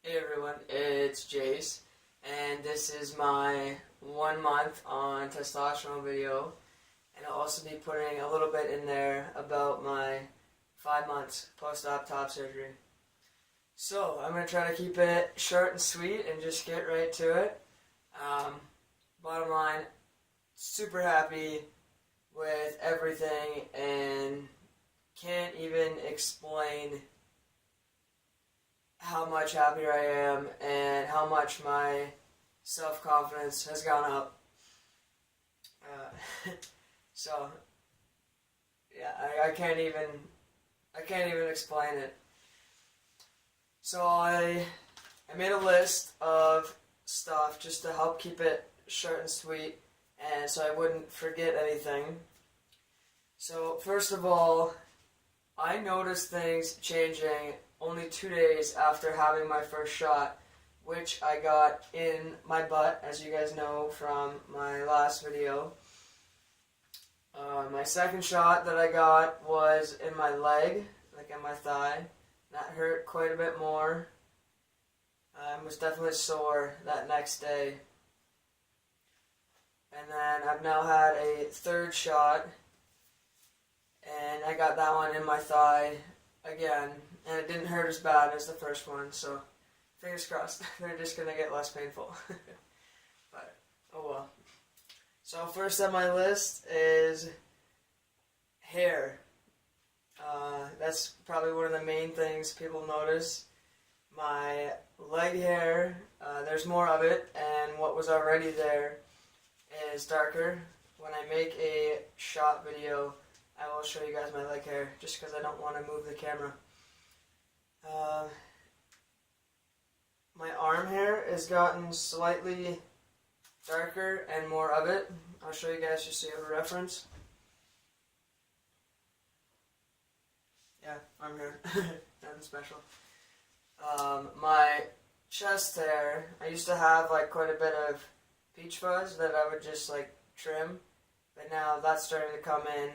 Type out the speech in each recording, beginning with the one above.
Hey everyone, it's Jace, and this is my 1 month on testosterone video, and I'll also be putting a little bit in there about my 5 months post-op top surgery. So, I'm going to try to keep it short and sweet and just get right to it. Bottom line, super happy with everything and can't even explain how much happier I am and how much my self-confidence has gone up. So, yeah, I can't even explain it. So I made a list of stuff just to help keep it short and sweet, and so I wouldn't forget anything. So first of all, I noticed things changing only 2 days after having my first shot, which I got in my butt, as you guys know from my last video. My second shot that I got was in my leg, like in my thigh. That hurt quite a bit more. I was definitely sore that next day. And then I've now had a third shot, and I got that one in my thigh again, and it didn't hurt as bad as the first one, so fingers crossed, they're just going to get less painful. But, oh well. So first on my list is hair. That's probably one of the main things people notice. My leg hair, there's more of it, and what was already there is darker. When I make a shot video, I will show you guys my leg hair, just because I don't want to move the camera. My arm hair has gotten slightly darker and more of it. I'll show you guys just so you have a reference. Yeah, arm hair. Nothing special. My chest hair, I used to have like quite a bit of peach fuzz that I would just like trim, but now that's starting to come in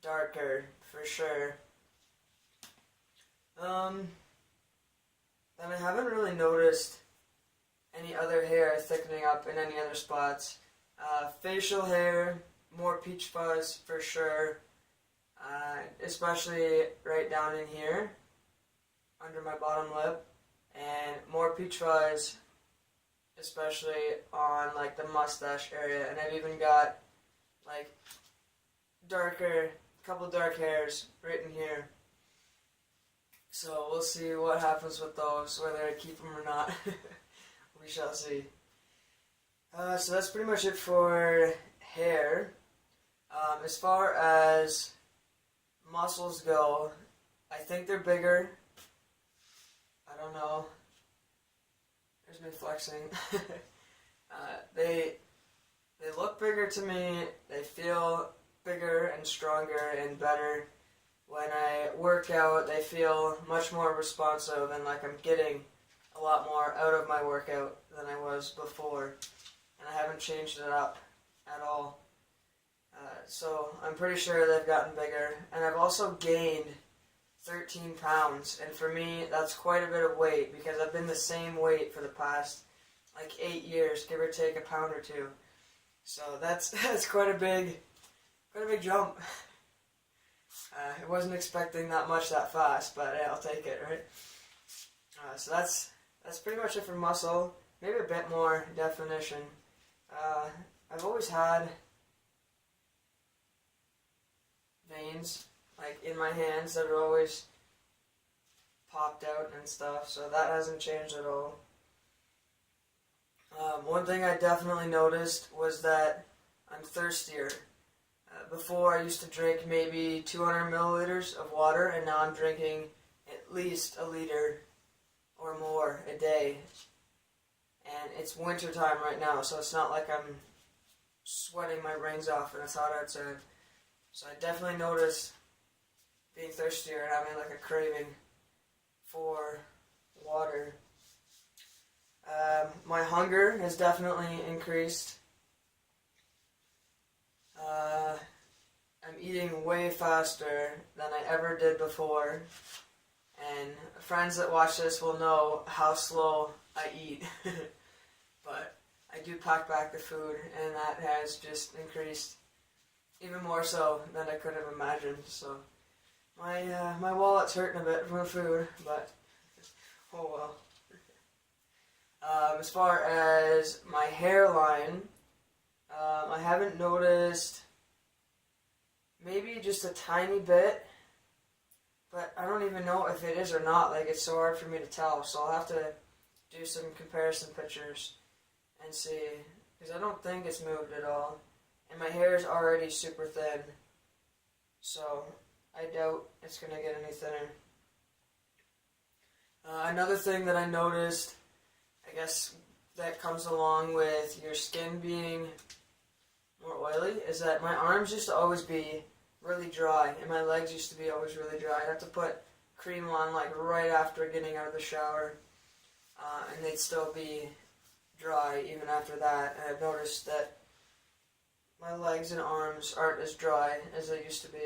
darker for sure. And I haven't really noticed any other hair thickening up in any other spots. Facial hair, more peach fuzz for sure, especially right down in here, under my bottom lip, and more peach fuzz, especially on like the mustache area, and I've even got like couple dark hairs right in here. So we'll see what happens with those, whether I keep them or not. We shall see. So that's pretty much it for hair. As far as muscles go, I think they're bigger. I don't know. There's me flexing. They look bigger to me. They feel bigger and stronger and better. When I work out, they feel much more responsive and like I'm getting a lot more out of my workout than I was before. And I haven't changed it up at all. So I'm pretty sure they've gotten bigger. And I've also gained 13 pounds. And for me, that's quite a bit of weight because I've been the same weight for the past like 8 years, give or take a pound or two. So that's quite a big jump. I wasn't expecting that much that fast, but yeah, I'll take it, right? So that's pretty much it for muscle. Maybe a bit more definition. I've always had veins like in my hands that are always popped out and stuff, so that hasn't changed at all. One thing I definitely noticed was that I'm thirstier. Before I used to drink maybe 200 milliliters of water, and now I'm drinking at least a liter or more a day. And it's winter time right now, so it's not like I'm sweating my brains off and it's hot outside. So I definitely notice being thirstier and having like a craving for water. My hunger has definitely increased. I'm eating way faster than I ever did before, And friends that watch this will know how slow I eat. But I do pack back the food, and that has just increased even more so than I could have imagined. So my wallet's hurting a bit from the food, but oh well. As far as my hairline, I haven't noticed, maybe just a tiny bit, but I don't even know if it is or not. Like, it's so hard for me to tell, so I'll have to do some comparison pictures and see, because I don't think it's moved at all, and my hair is already super thin, so I doubt it's going to get any thinner. Another thing that I noticed, I guess that comes along with your skin being more oily, is that my arms used to always be really dry, and my legs used to be always really dry. I'd have to put cream on like right after getting out of the shower, and they'd still be dry even after that. And I've noticed that my legs and arms aren't as dry as they used to be.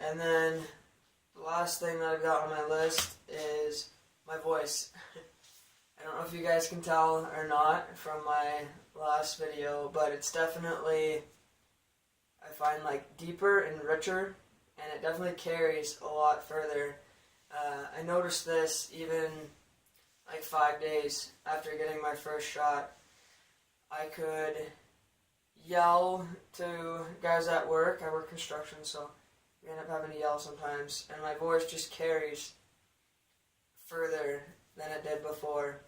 And then the last thing that I've got on my list is my voice. I don't know if you guys can tell or not from my last video, but it's definitely, I find, like, deeper and richer, and it definitely carries a lot further. I noticed this even like 5 days after getting my first shot. I could yell to guys at work. I work construction, so we end up having to yell sometimes, and my voice just carries further than it did before.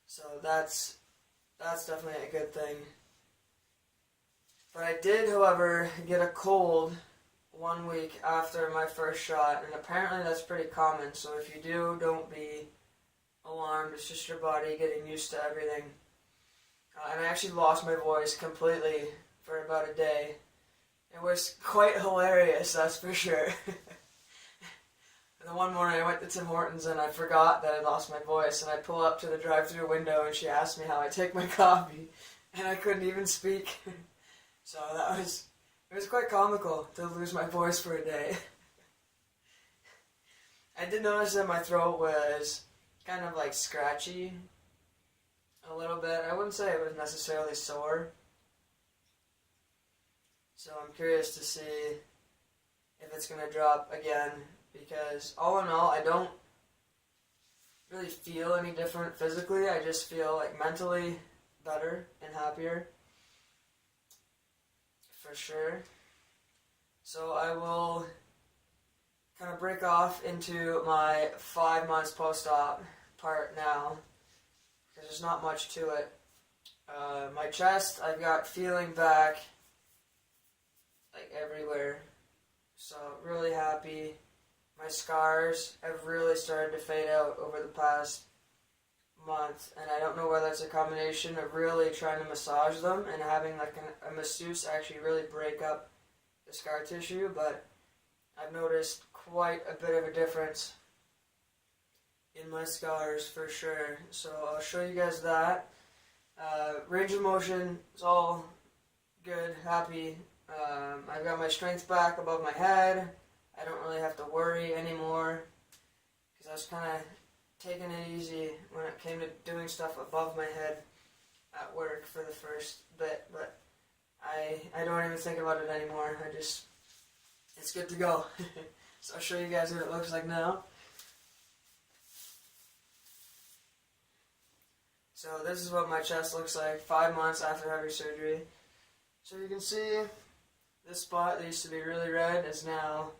So that's definitely a good thing. But I did, however, get a cold 1 week after my first shot, and apparently that's pretty common, so if you do, don't be alarmed. It's just your body getting used to everything. And I actually lost my voice completely for about a day. It was quite hilarious, that's for sure. And then one morning I went to Tim Hortons and I forgot that I lost my voice, and I pull up to the drive-thru window and she asked me how I take my coffee, and I couldn't even speak. So it was quite comical to lose my voice for a day. I did notice that my throat was kind of like scratchy a little bit. I wouldn't say it was necessarily sore. So I'm curious to see if it's going to drop again, because all in all, I don't really feel any different physically. I just feel like mentally better and happier, for sure. So I will kind of break off into my 5 months post-op part now, because there's not much to it. My chest, I've got feeling back like everywhere, so really happy. My scars have really started to fade out over the past month, and I don't know whether it's a combination of really trying to massage them and having like a masseuse actually really break up the scar tissue, but I've noticed quite a bit of a difference in my scars for sure. So I'll show you guys that. Range of motion is all good, happy. I've got my strength back above my head. I don't really have to worry anymore, because I was kind of taking it easy when it came to doing stuff above my head at work for the first bit, but I don't even think about it anymore. It's good to go. So I'll show you guys what it looks like now. So this is what my chest looks like 5 months after having surgery. So you can see this spot that used to be really red is now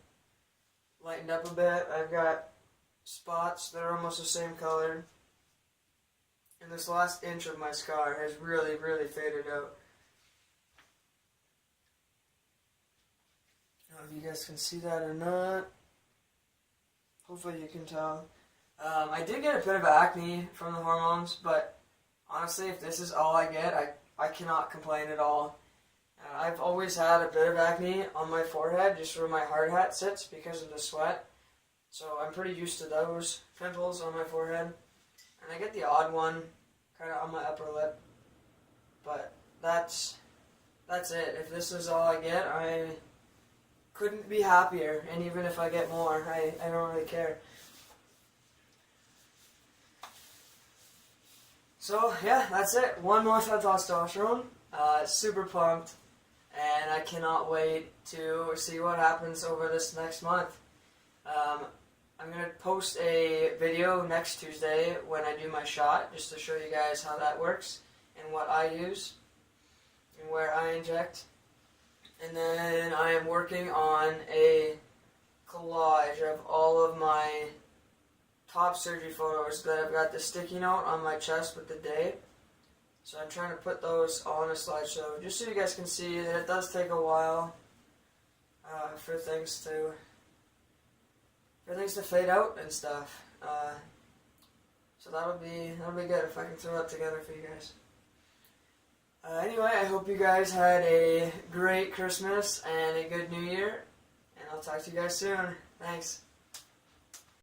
lightened up a bit. I've got spots that are almost the same color. And this last inch of my scar has really, really faded out. I don't know if you guys can see that or not. Hopefully you can tell. I did get a bit of acne from the hormones, but honestly, if this is all I get, I cannot complain at all. I've always had a bit of acne on my forehead, just where my hard hat sits because of the sweat. So I'm pretty used to those pimples on my forehead. And I get the odd one kind of on my upper lip. But that's it. If this is all I get, couldn't be happier, and even if I get more, I don't really care. So yeah, that's it. 1 month of testosterone. Super pumped, and I cannot wait to see what happens over this next month. I'm going to post a video next Tuesday when I do my shot, just to show you guys how that works and what I use and where I inject. And then I am working on a collage of all of my top surgery photos that I've got the sticky note on my chest with the date. So I'm trying to put those on a slideshow just so you guys can see that it does take a while for things to fade out and stuff. So that'll be good if I can throw that together for you guys. Anyway, I hope you guys had a great Christmas and a good New Year, and I'll talk to you guys soon. Thanks.